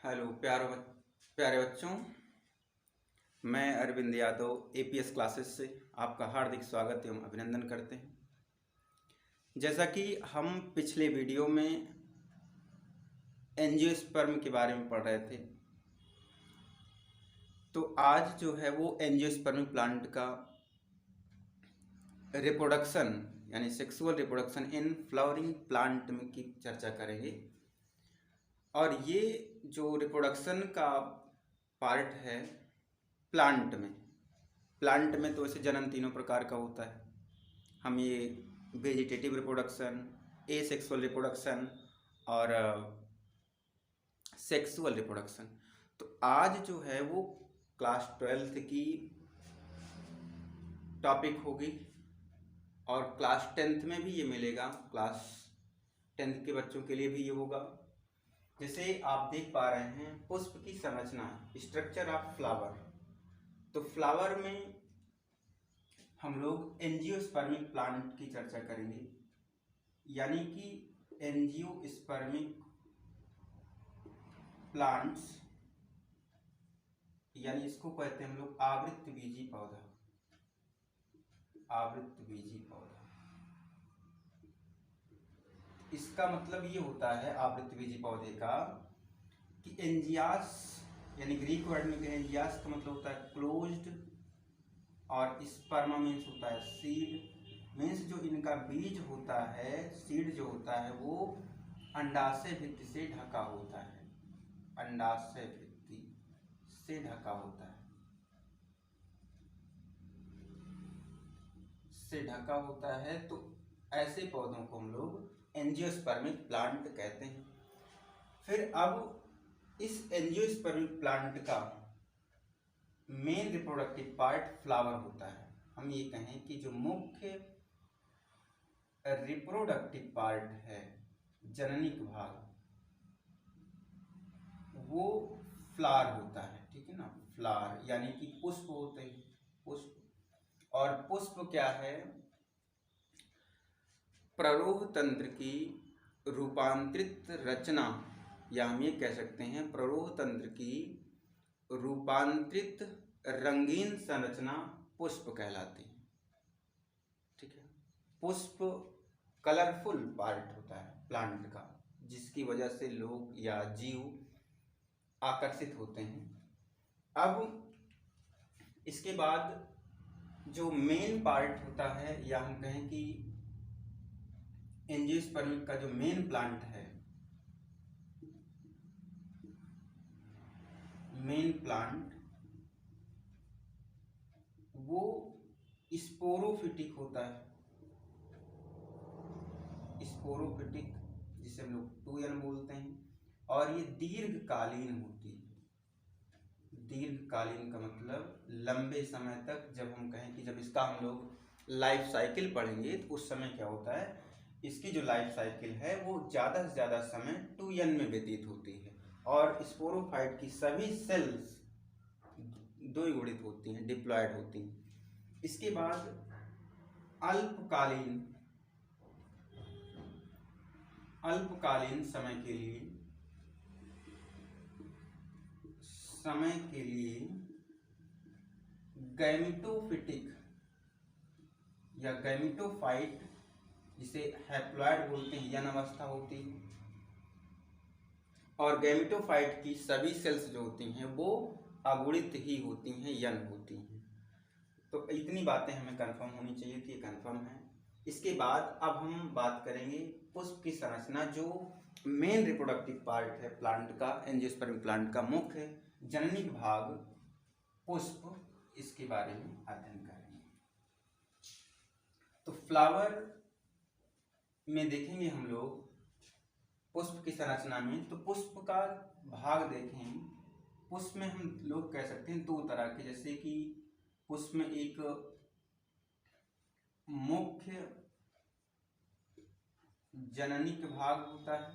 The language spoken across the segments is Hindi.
हेलो प्यारे बच्चों। मैं अरविंद यादव एपीएस क्लासेस से आपका हार्दिक स्वागत एवं अभिनंदन करते हैं। जैसा कि हम पिछले वीडियो में एंजियोस्पर्म के बारे में पढ़ रहे थे, तो आज जो है वो एंजियोस्पर्म प्लांट का रिप्रोडक्शन यानी sexual reproduction in flowering plant में की चर्चा करेंगे। और ये जो रिप्रोडक्शन का पार्ट है प्लांट में तो वैसे जन्म तीनों प्रकार का होता है। हम ये वेजिटेटिव रिप्रोडक्शन, एसेक्सुअल रिप्रोडक्शन और सेक्सुअल रिप्रोडक्शन। तो आज जो है वो क्लास 12th की टॉपिक होगी और क्लास 10th में भी ये मिलेगा। क्लास 10th के बच्चों के लिए भी ये होगा। जैसे आप देख पा रहे हैं पुष्प की संरचना, स्ट्रक्चर ऑफ फ्लावर। तो फ्लावर में हम लोग एंजियोस्पर्मिक प्लांट की चर्चा करेंगे, यानी कि एंजियोस्पर्मिक प्लांट्स, यानी इसको कहते हैं हम लोग आवृत्तबीजी पौधा। आवृत्तबीजी पौधा, इसका मतलब ये होता है आवृत्तबीजी पौधे का कि एंजियास, यानी ग्रीक वर्ड में एंजियास का मतलब होता है क्लोज्ड, और स्पर्मा मीन्स होता है सीड। मीन्स जो इनका बीज होता है, सीड जो होता है वो अंडाशय भित्ति से ढका होता है। अंडाशय भित्ति से ढका होता है, से ढका होता है। तो ऐसे पौधों को हम लोग एंजियोस्पर्मिक प्लांट कहते हैं। फिर अब इस एंजियोस्पर्मिक प्लांट का मेन रिप्रोडक्टिव पार्ट फ्लावर होता है। हम ये कहें कि जो मुख्य रिप्रोडक्टिव पार्ट है, जननिक भाग, वो फ्लावर होता है। ठीक है ना, फ्लावर यानी कि पुष्प होते हैं, पुष्प। और पुष्प क्या है? प्ररोह तंत्र की रूपांतरित रचना, या हम ये कह सकते हैं प्ररोह तंत्र की रूपांतरित रंगीन संरचना पुष्प कहलाती है। ठीक है, पुष्प कलरफुल पार्ट होता है प्लांट का, जिसकी वजह से लोग या जीव आकर्षित होते हैं। अब इसके बाद जो मेन पार्ट होता है, या हम कहें कि एंजियोस्पर्मिक का जो मेन प्लांट है, मेन प्लांट, वो स्पोरोफिटिक होता है। स्पोरोफिटिक, जिसे हम लोग 2n बोलते हैं। और ये दीर्घकालीन होती है। दीर्घकालीन का मतलब लंबे समय तक, जब हम कहें कि जब इसका हम लोग लाइफ साइकिल पढ़ेंगे तो उस समय क्या होता है, इसकी जो लाइफ साइकिल है वो ज़्यादा से ज़्यादा समय 2n में व्यतीत होती है। और स्पोरोफाइट की सभी सेल्स द्विगुणित होती हैं, डिप्लॉयड होती हैं। इसके बाद अल्पकालीन समय के लिए गैमेटोफिटिक या गैमेटोफाइट, जिसे हैप्लॉयड बोलते हैं, यन अवस्था होती है। और गैमेटोफाइट की सभी सेल्स जो होती हैं वो अगुणित ही होती हैं, यन होती हैं। तो इतनी बातें हमें कंफर्म होनी चाहिए कि ये कंफर्म है। इसके बाद अब हम बात करेंगे पुष्प की संरचना, जो मेन रिप्रोडक्टिव पार्ट है प्लांट का, एंजियोस्पर्मिक प्लांट का मुख्य जननिक भाग पुष्प, इसके बारे में अध्ययन करेंगे। तो फ्लावर में देखेंगे हम लोग पुष्प की संरचना में, तो पुष्प का भाग देखें। पुष्प में हम लोग कह सकते हैं दो तरह के, जैसे कि पुष्प में एक मुख्य जननिक भाग होता है,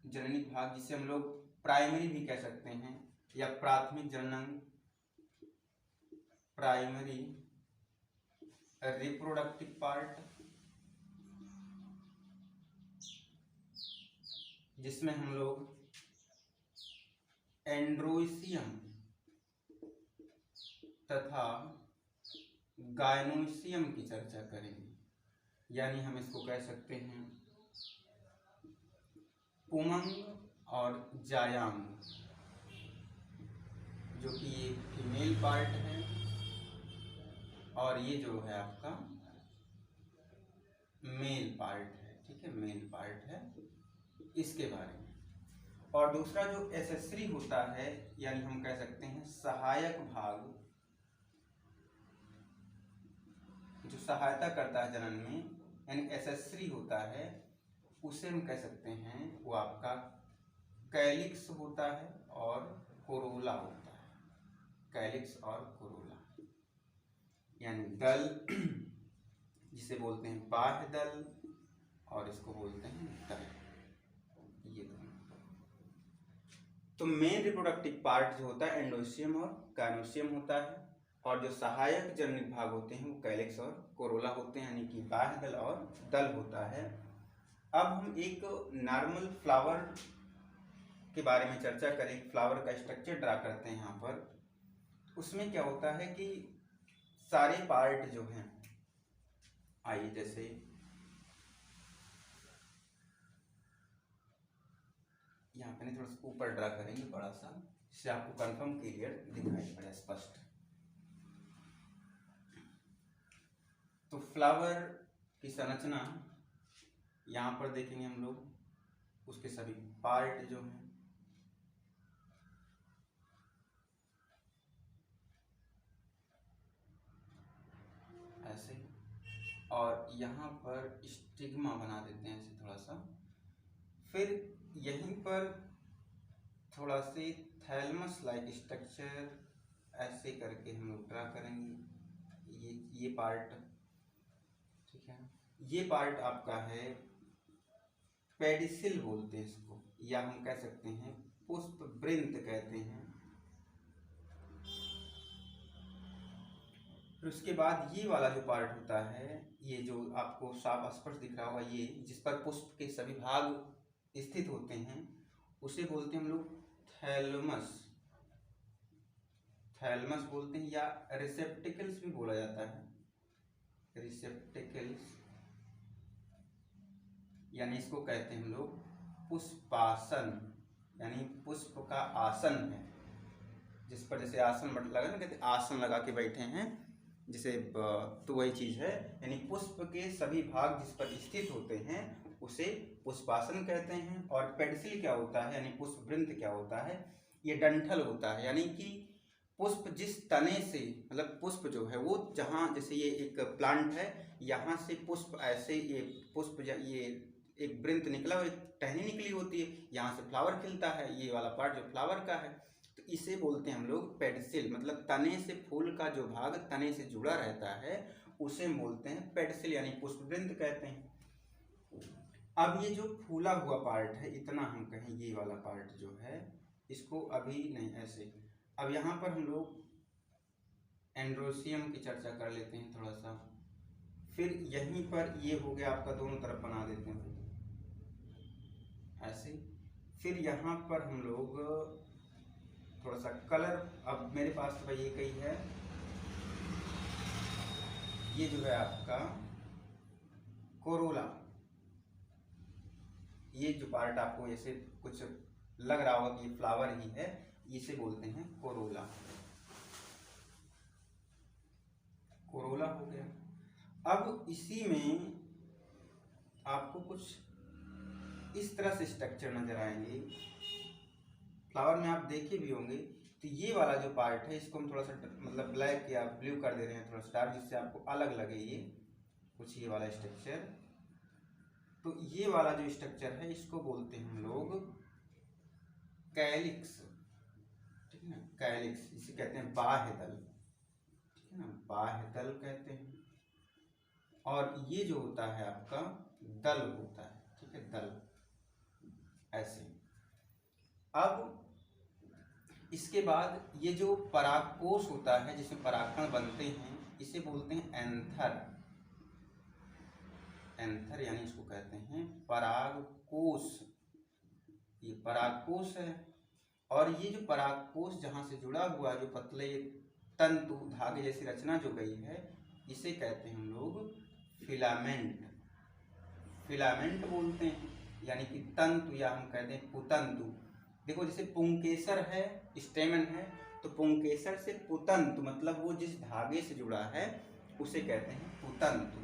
जननिक भाग, जिसे हम लोग प्राइमरी भी कह सकते हैं, या प्राथमिक जननांग, प्राइमरी रिप्रोडक्टिव पार्ट। जिसमें हम लोग एंड्रोइसियम तथा गायनोइसियम की चर्चा करेंगे। यानी हम इसको कह सकते हैं पुमंग और जायांग, जो कि ये फीमेल पार्ट है, और ये जो है आपका मेल पार्ट है। ठीक है, मेल पार्ट है, इसके बारे में। और दूसरा जो एक्सेसरी होता है, यानी हम कह सकते हैं सहायक भाग, जो सहायता करता है जनन में, यानी एक्सेसरी होता है, उसे हम कह सकते हैं वो आपका कैलिक्स होता है और कोरोला होता है। कैलिक्स और कोरोला, यानी दल, जिसे बोलते हैं बाह्य दल, और इसको बोलते हैं दल। ये दोनों। तो मेन रिप्रोडक्टिव पार्ट जो होता है एंडोसियम और गायनोसियम होता है, और जो सहायक जननिक भाग होते हैं वो कैलिक्स और कोरोला होते हैं, यानी कि बाह्य दल और दल होता है। अब हम एक नॉर्मल फ्लावर के बारे में चर्चा करें। फ्लावर का स्ट्रक्चर ड्रा करते हैं यहाँ पर। उसमें क्या होता है कि सारे पार्ट जो हैं, आइए जैसे यहाँ पे थोड़ा सा ऊपर ड्रा करेंगे बड़ा सा, जिससे आपको कंफर्म क्लियर दिखाई पड़े, स्पष्ट। तो फ्लावर की संरचना यहाँ पर देखेंगे हम लोग, उसके सभी पार्ट जो हैं, ऐसे, और यहाँ पर स्टिग्मा बना देते हैं ऐसे थोड़ा सा। फिर यहीं पर थोड़ा से थैलमस लाइक स्ट्रक्चर ऐसे करके हम लोग ड्रा करेंगे। ये पार्ट, ठीक है, ये पार्ट आपका है पेडिसिल बोलते हैं इसको, या हम कह सकते हैं पुष्प वृंत कहते हैं। फिर उसके बाद ये वाला जो पार्ट होता है, ये जो आपको साफ स्पष्ट दिख रहा होगा, ये जिस पर पुष्प के सभी भाग स्थित होते हैं, उसे बोलते हैं हम लोग थैलमस। थैलमस बोलते हैं, या रिसेप्टिकल्स भी बोला जाता है, रिसेप्टिकल्स, यानी इसको कहते हैं हम लोग पुष्पासन, यानी पुष्प का आसन है, जिस पर जैसे आसन लगा ना, कहते आसन लगा के बैठे हैं, जिसे, तो वही चीज है। यानी पुष्प के सभी भाग जिस पर स्थित होते हैं उसे पुष्पासन कहते हैं। और पेडिसिल क्या होता है, यानी पुष्प वृंत क्या होता है, ये डंठल होता है, यानी कि पुष्प जिस तने से, मतलब पुष्प जो है वो जहाँ, जैसे ये एक प्लांट है, यहाँ से पुष्प ऐसे, ये पुष्प, ये एक वृंत निकला और एक टहनी निकली होती है, यहाँ से फ्लावर खिलता है, ये वाला पार्ट जो फ्लावर का है, तो इसे बोलते हैं हम लोग पेडिसिल। मतलब तने से, फूल का जो भाग तने से जुड़ा रहता है उसे बोलते हैं पेडिसिल, यानी पुष्पवृंत कहते हैं। अब ये जो फूला हुआ पार्ट है, इतना हम कहें, ये वाला पार्ट जो है, इसको अभी नहीं, ऐसे। अब यहाँ पर हम लोग एंड्रोसियम की चर्चा कर लेते हैं थोड़ा सा। फिर यहीं पर ये हो गया आपका, दोनों तरफ बना देते हैं ऐसे। फिर यहाँ पर हम लोग थोड़ा सा कलर, अब मेरे पास तो भाई एक ही है, ये जो है आपका कोरोला। ये जो पार्ट आपको ऐसे कुछ लग रहा होगा कि फ्लावर ही है, इसे बोलते हैं कोरोला। कोरोला हो गया। अब इसी में आपको कुछ इस तरह से स्ट्रक्चर नजर आएंगे, फ्लावर में आप देखे भी होंगे। तो ये वाला जो पार्ट है, इसको हम थोड़ा सा मतलब ब्लैक या ब्लू कर दे रहे हैं, थोड़ा सा डार्क, जिससे आपको अलग लगे ये कुछ, ये वाला स्ट्रक्चर। तो ये वाला जो स्ट्रक्चर है, इसको बोलते हैं हम लोग कैलिक्स, ठीक है ना, कैलिक्स, इसे कहते हैं बाह्य दल, ठीक है ना, बाह्य दल कहते हैं। और ये जो होता है आपका दल होता है, ठीक है, दल, ऐसे। अब इसके बाद ये जो परागकोश होता है, जिसमें परागकण बनते हैं, इसे बोलते हैं एंथर। एंथर, यानी इसको कहते हैं परागकोश। ये परागकोश है। और ये जो परागकोश जहाँ से जुड़ा हुआ जो पतले तंतु धागे जैसी रचना जो गई है, इसे कहते हैं हम लोग फिलामेंट। फिलामेंट बोलते हैं, यानी कि तंतु, या हम कहते हैं पुतंतु। देखो जैसे पुंकेसर है, स्टेमन है, तो पुंकेसर से पुतंतु मतलब वो जिस धागे से जुड़ा है उसे कहते हैं पुतंतु।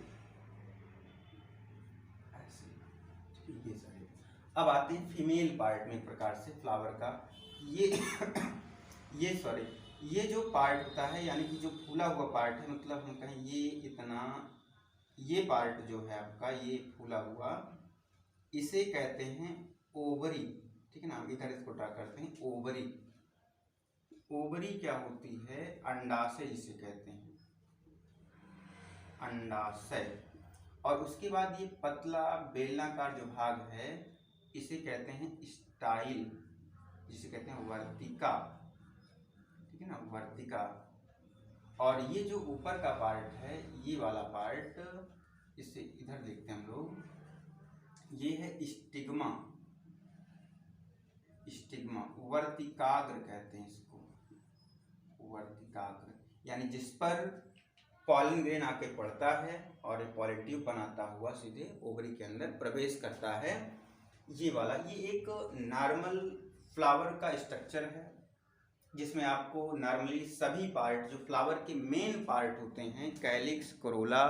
ठीक है सर। अब आते हैं फीमेल पार्ट में, एक प्रकार से फ्लावर का ये जो पार्ट होता है, यानी कि जो फूला हुआ पार्ट है, मतलब हम कहें ये इतना, ये पार्ट जो है आपका ये फूला हुआ, इसे कहते हैं ओवरी। ठीक है ना, इधर इसको ड्रा करते हैं ओवरी। ओवरी क्या होती है? अंडाशय जिसे कहते हैं, अंडाशय। और उसके बाद ये पतला बेलनाकार जो भाग है इसे कहते हैं स्टाइल, जिसे कहते हैं वर्तिका। ठीक है ना, वर्तिका। और ये जो ऊपर का पार्ट है, ये वाला पार्ट, इसे इधर देखते हैं हम लोग, ये है स्टिग्मा। स्टिग्मा, वर्तिकाग्र कहते हैं इसको, वर्तिकाग्र, यानी जिस पर पॉलन ग्रेन आके पड़ता है और एक पॉलन ट्यूब बनाता हुआ सीधे ओवरी के अंदर प्रवेश करता है। ये वाला, ये एक नॉर्मल फ्लावर का स्ट्रक्चर है, जिसमें आपको नॉर्मली सभी पार्ट जो फ्लावर के मेन पार्ट होते हैं, कैलिक्स, कोरोला,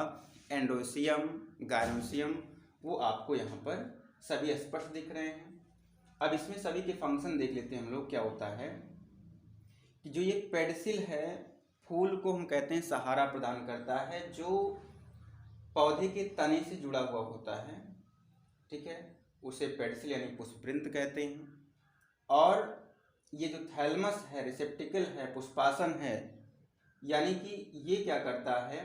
एंड्रोसियम, गायनोसियम, वो आपको यहाँ पर सभी स्पष्ट दिख रहे हैं। अब इसमें सभी के फंक्शन देख लेते हैं हम लोग। क्या होता है कि जो ये पेडिसिल है, फूल को हम कहते हैं सहारा प्रदान करता है, जो पौधे के तने से जुड़ा हुआ होता है। ठीक है, उसे पेडिसिल यानी पुष्पवृंत कहते हैं। और ये जो थैलमस है, रिसेप्टिकल है, पुष्पासन है, यानी कि ये क्या करता है,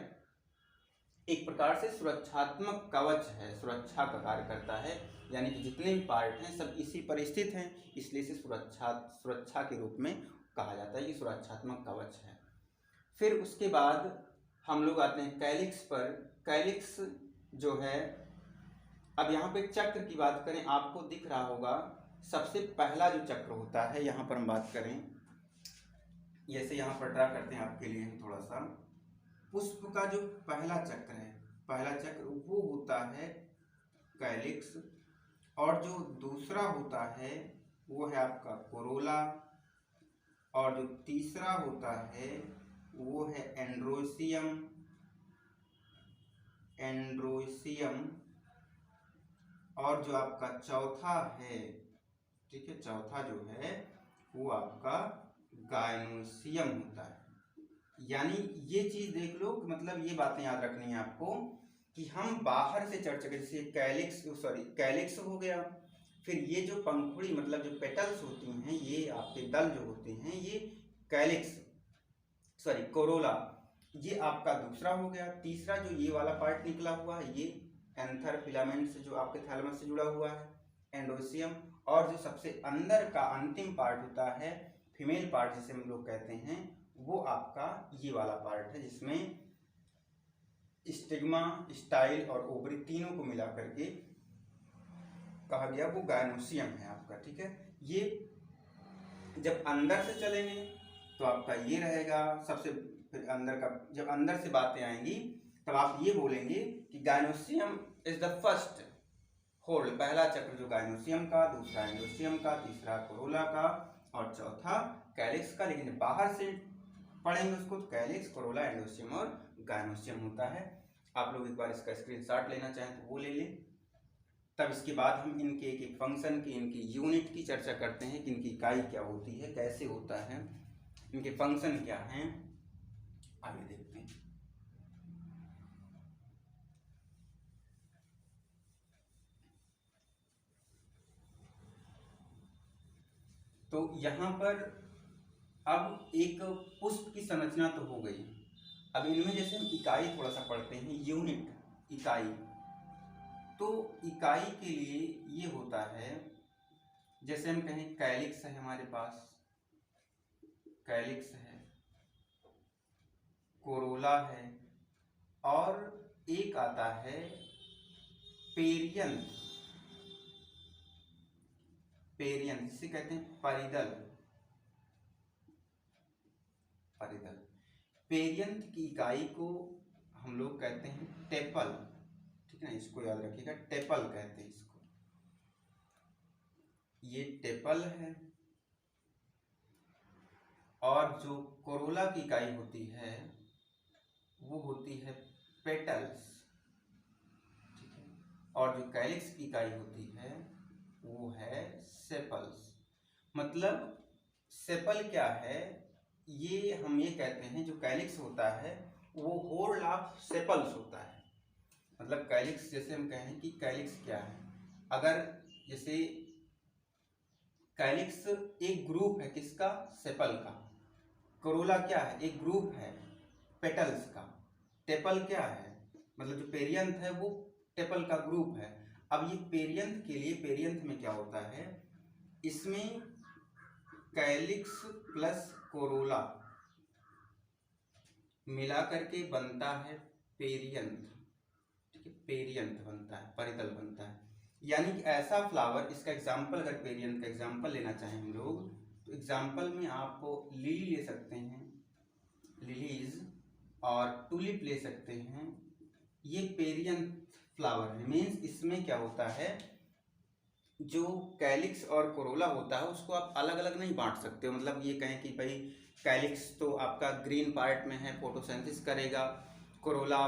एक प्रकार से सुरक्षात्मक कवच है, सुरक्षा का कार्य करता है। यानी कि जितने भी पार्ट हैं सब इसी पर स्थित हैं, इसलिए इसे सुरक्षा के रूप में कहा जाता है, ये सुरक्षात्मक कवच है। फिर उसके बाद हम लोग आते हैं कैलिक्स पर। कैलिक्स जो है, अब यहाँ पे चक्र की बात करें, आपको दिख रहा होगा सबसे पहला जो चक्र होता है, यहाँ पर हम बात करें, जैसे यहाँ पर ड्रा करते हैं आपके लिए थोड़ा सा, पुष्प का जो पहला चक्र है, पहला चक्र वो होता है कैलिक्स। और जो दूसरा होता है वो है आपका कोरोला। और जो तीसरा होता है वो है एंड्रोसियम। और जो आपका चौथा है, ठीक है, चौथा जो है वो आपका गायनोसियम होता है। यानी ये चीज देख लो, मतलब ये बातें याद रखनी है आपको कि हम बाहर से चर्चा करें, जैसे कैलिक्स हो गया, फिर ये जो पंखुड़ी मतलब जो पेटल्स होती हैं, ये आपके दल जो होते हैं, ये कोरोला, ये आपका दूसरा हो गया। तीसरा जो ये वाला पार्ट निकला हुआ है, ये एंथर फिलामेंट से जो आपके थैलेमस से जुड़ा हुआ है, एंडोसियम। और जो सबसे अंदर का अंतिम पार्ट होता है, फीमेल पार्ट जिसे हम लोग कहते हैं, वो आपका ये वाला पार्ट है, जिसमें स्टिग्मा, स्टाइल और ओवरी तीनों को मिला करके कहा गया वो गायनोसियम है आपका। ठीक है, ये जब अंदर से चलेंगे तो आपका ये रहेगा सबसे, फिर अंदर का, जब अंदर से बातें आएंगी तब आप ये बोलेंगे कि gynoecium is the first hold, पहला चक्र जो गायनोसियम का, दूसरा एंडोसियम का, तीसरा कोरोला का और चौथा कैलिक्स का। लेकिन बाहर से पढ़ेंगे उसको तो कैलिक्स, कोरोला, एंडोसियम और गायनोसियम होता है। आप लोग एक बार इसका स्क्रीनशॉट लेना चाहें तो वो ले लें। तब इसके बाद हम इनके एक एक फंक्शन की, इनकी यूनिट की चर्चा करते हैं कि इनकी इकाई क्या होती है, कैसे होता है, इनके फंक्शन क्या हैं, आगे देखते हैं। तो यहाँ पर अब एक पुष्प की संरचना तो हो गई, अब इनमें जैसे हम इकाई थोड़ा सा पढ़ते हैं, यूनिट, इकाई। तो इकाई के लिए ये होता है, जैसे हम कहें कैलिक्स है हमारे पास, कैलिक्स है, कोरोला है, और एक आता है पेरियंथ। पेरियंथ, जिसे कहते हैं परिदल। परिदल पेरियंथ की इकाई को हम लोग कहते हैं टेपल, ठीक है ना, इसको याद रखिएगा, टेपल कहते हैं इसको। ये टेपल है। और जो कोरोला की इकाई होती है वो होती है पेटल्स, ठीक है। और जो कैलिक्स की इकाई होती है वो है सेपल्स। मतलब सेपल क्या है, ये हम ये कहते हैं जो कैलिक्स होता है वो होल ऑफ सेपल्स होता है। मतलब कैलिक्स, जैसे हम कहें कि कैलिक्स क्या है, अगर जैसे कैलिक्स एक ग्रुप है किसका, सेपल का। कोरोला क्या है, एक ग्रुप है पेटल्स का। टेपल क्या है, मतलब जो पेरियंथ है वो टेपल का ग्रुप है। अब ये पेरियंथ के लिए, पेरियंथ में क्या होता है, इसमें कैलिक्स प्लस कोरोला मिला करके बनता है पेरियंथ, ठीक है, पेरियंथ बनता है, परिदल बनता है। यानी कि ऐसा फ्लावर, इसका एग्जाम्पल, अगर पेरियंथ का एग्जाम्पल लेना चाहें हम लोग, तो एग्जाम्पल में आप लिली ले सकते हैं, लिलीज, और टूलिप ले सकते हैं। ये पेरियंथ फ्लावर है। मीन्स इसमें क्या होता है, जो कैलिक्स और कोरोला होता है उसको आप अलग अलग नहीं बांट सकते हो। मतलब ये कहें कि भाई कैलिक्स तो आपका ग्रीन पार्ट में है, फोटोसिंथेसिस करेगा, कोरोला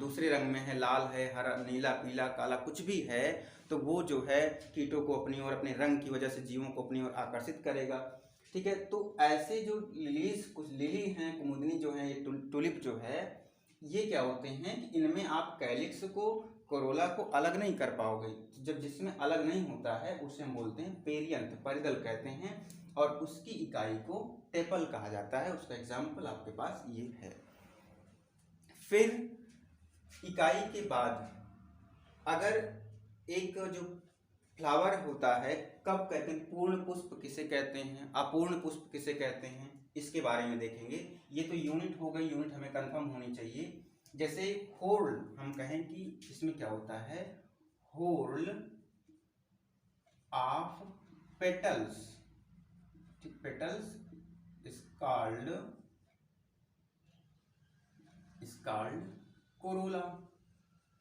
दूसरे रंग में है, लाल है, हरा, नीला, पीला, काला, कुछ भी है, तो वो जो है कीटों को अपनी ओर, अपने रंग की वजह से जीवों को अपनी ओर आकर्षित करेगा, ठीक है। तो ऐसे जो लिलीज, कुछ लिली हैं, कुमुदनी जो है, ये टुलिप जो है, ये क्या होते हैं कि इनमें आप कैलिक्स को, कोरोला को अलग नहीं कर पाओगे। जब जिसमें अलग नहीं होता है उसे हम बोलते हैं पेरियंथ, परिदल कहते हैं, और उसकी इकाई को टेपल कहा जाता है। उसका एग्जाम्पल आपके पास ये है। फिर इकाई के बाद अगर एक जो फ्लावर होता है, कब कहते हैं, पूर्ण पुष्प किसे कहते हैं, अपूर्ण पुष्प किसे कहते हैं, इसके बारे में देखेंगे। ये तो यूनिट हो गई, यूनिट हमें कंफर्म होनी चाहिए। जैसे होल, हम कहें कि इसमें क्या होता है, होल ऑफ पेटल्स, ठीक, पेटल्स इज कॉल्ड कोरोला।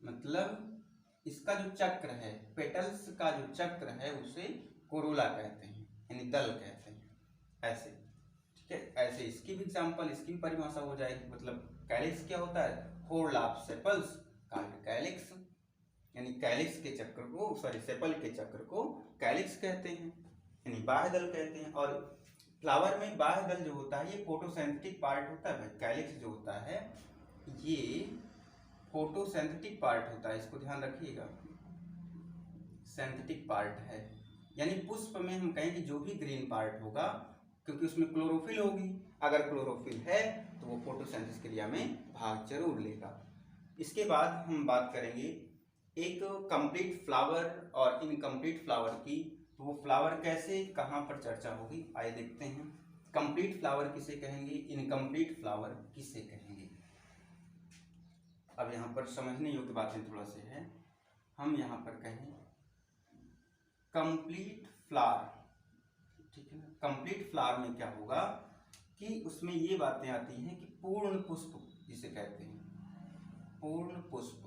मतलब इसका जो चक्र है, पेटल्स का जो चक्र है उसे कोरोला कहते हैं, यानी दल कहते हैं, ऐसे, ठीक है। ऐसे इसकी भी एग्जांपल, इसकी भी परिभाषा हो जाएगी। मतलब कैलिक्स क्या होता है, whole of sepals called calyx, यानी कैलिक्स के चक्र को, सॉरी, सेपल के चक्र को कैलिक्स कहते हैं, यानी बाह्य दल कहते हैं। और फ्लावर में बाह्य दल जो होता है ये फोटोसिंथेटिक पार्ट होता है। कैलिक्स जो होता है ये फोटोसिंथेटिक पार्ट होता है, इसको ध्यान रखिएगा, सिंथेटिक पार्ट है। यानी पुष्प में हम कहें कि जो भी ग्रीन पार्ट होगा, क्योंकि उसमें क्लोरोफिल होगी, अगर क्लोरोफिल है तो वो फोटोसिंथेसिस क्रिया में भाग जरूर लेगा। इसके बाद हम बात करेंगे एक कंप्लीट फ्लावर और इनकम्प्लीट फ्लावर की। तो वो फ्लावर कैसे, कहाँ पर चर्चा होगी, आइए देखते हैं। कंप्लीट फ्लावर किसे कहेंगे, इनकम्प्लीट फ्लावर किसे कहेंगे। अब यहाँ पर समझने योग्य बातें थोड़ा से है। हम यहाँ पर कहें कंप्लीट फ्लावर, ठीक है ना। कंप्लीट फ्लावर में क्या होगा कि उसमें ये बातें आती हैं कि पूर्ण पुष्प जिसे कहते हैं, पूर्ण पुष्प,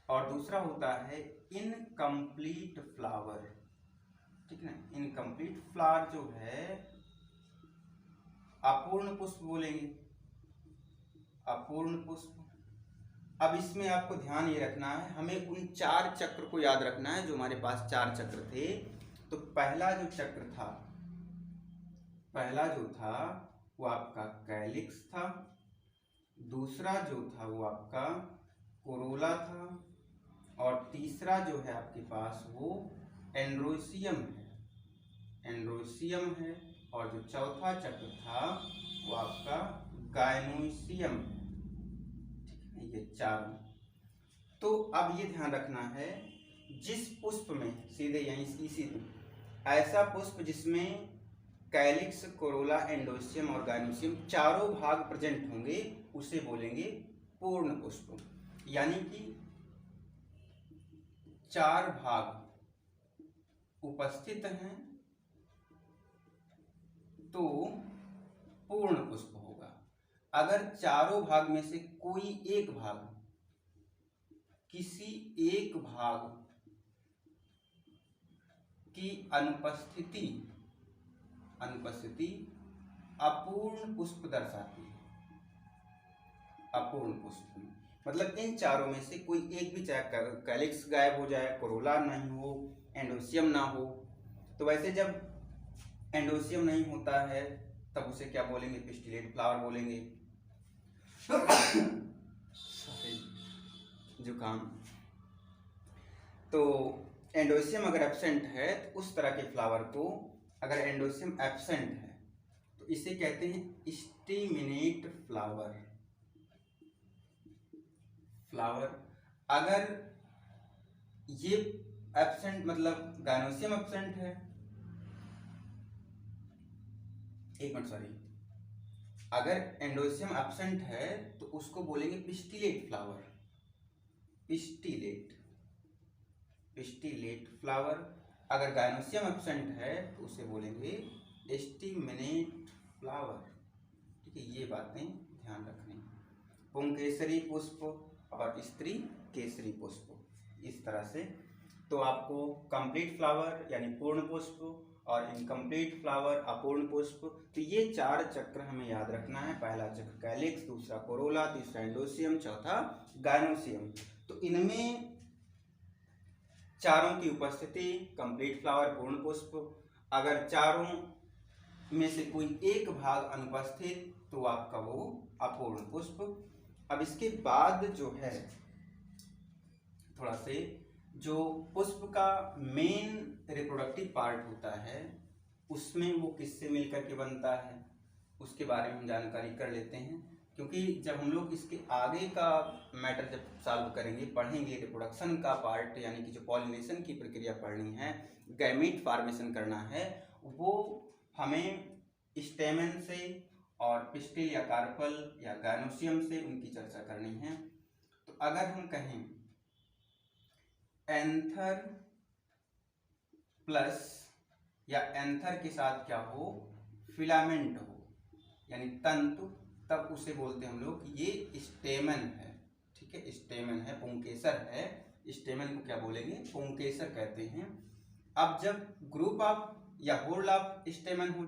और दूसरा होता है इनकम्प्लीट फ्लावर, ठीक है ना। इनकम्प्लीट फ्लावर जो है अपूर्ण पुष्प बोलेंगे, अपूर्ण पुष्प। अब इसमें आपको ध्यान ये रखना है, हमें उन 4 चक्र को याद रखना है जो हमारे पास 4 चक्र थे। तो पहला जो चक्र था, पहला जो था वो आपका कैलिक्स था, दूसरा जो था वो आपका कोरोला था, और तीसरा जो है आपके पास वो एंड्रोसियम है, एंड्रोसियम है, और जो चौथा चक्र था वो आपका गायनोसियम है, ठीक है, ये 4। तो अब ये ध्यान रखना है, जिस पुष्प में, सीधे यहीं इसी ऐसा पुष्प जिसमें कैलिक्स, कोरोला, एंडोसियम और गायनोसियम चारों भाग प्रेजेंट होंगे उसे बोलेंगे पूर्ण पुष्प। यानी कि 4 भाग उपस्थित हैं तो पूर्ण पुष्प होगा। अगर चारों भाग में से कोई एक भाग, किसी एक भाग की अनुपस्थिति अपूर्ण पुष्प दर्शाती है। अपूर्ण पुष्प मतलब इन चारों में से कोई एक भी, चाहे कैलिक्स गायब हो जाए, कोरोला नहीं हो, एंडोसियम ना हो, तो वैसे जब एंडोसियम नहीं होता है तब उसे क्या बोलेंगे? पिस्टिलेट फ्लावर बोलेंगे। जुकाम। तो एंडोसियम अगर एब्सेंट है तो उस तरह के फ्लावर को, अगर एंडोसियम एब्सेंट है तो इसे कहते हैं स्टेमिनेट फ्लावर। अगर ये एब्सेंट मतलब गायनोसियम एब्सेंट है, अगर एंडोसियम एब्सेंट है तो उसको बोलेंगे पिस्टिलेट फ्लावर। Pistillate flower. अगर गायनोसियम एब्सेंट है तो उसे बोलेंगे स्टेमिनेट फ्लावर। ठीक है, ये बातें ध्यान रखनी। पुंकेसरी पुष्प और स्त्री केसरी पुष्प, इस तरह से। तो आपको कंप्लीट फ्लावर यानी पूर्ण पुष्प और इनकम्प्लीट फ्लावर अपूर्ण पुष्प, तो ये 4 चक्र हमें याद रखना है। पहला चक्र कैलिक्स, दूसरा कोरोला, तीसरा एंडोसियम, चौथा गायनोसियम। तो इनमें चारों की उपस्थिति कंप्लीट फ्लावर पूर्ण पुष्प, अगर चारों में से कोई एक भाग अनुपस्थित तो आपका वो अपूर्ण पुष्प। अब इसके बाद जो है थोड़ा से, जो पुष्प का मेन रिप्रोडक्टिव पार्ट होता है उसमें वो किससे मिलकर के बनता है उसके बारे में हम जानकारी कर लेते हैं। क्योंकि जब हम लोग इसके आगे का मैटर जब सॉल्व करेंगे, पढ़ेंगे, रिप्रोडक्शन का पार्ट यानी कि जो पॉलिनेशन की प्रक्रिया पढ़नी है, गैमीट फॉर्मेशन करना है, वो हमें स्टेमन से और पिस्टिल या कार्पल या गायनोसियम से उनकी चर्चा करनी है। तो अगर हम कहें एंथर प्लस या एंथर के साथ क्या हो, फिलामेंट हो यानी तंतु, तब उसे बोलते हैं हम लोग ये स्टेमन है। ठीक है, स्टेमन है, पुंकेसर है। स्टेमन को क्या बोलेंगे? पुंकेसर कहते हैं। अब जब ग्रुप ऑफ या होल्ड ऑफ स्टेमन हो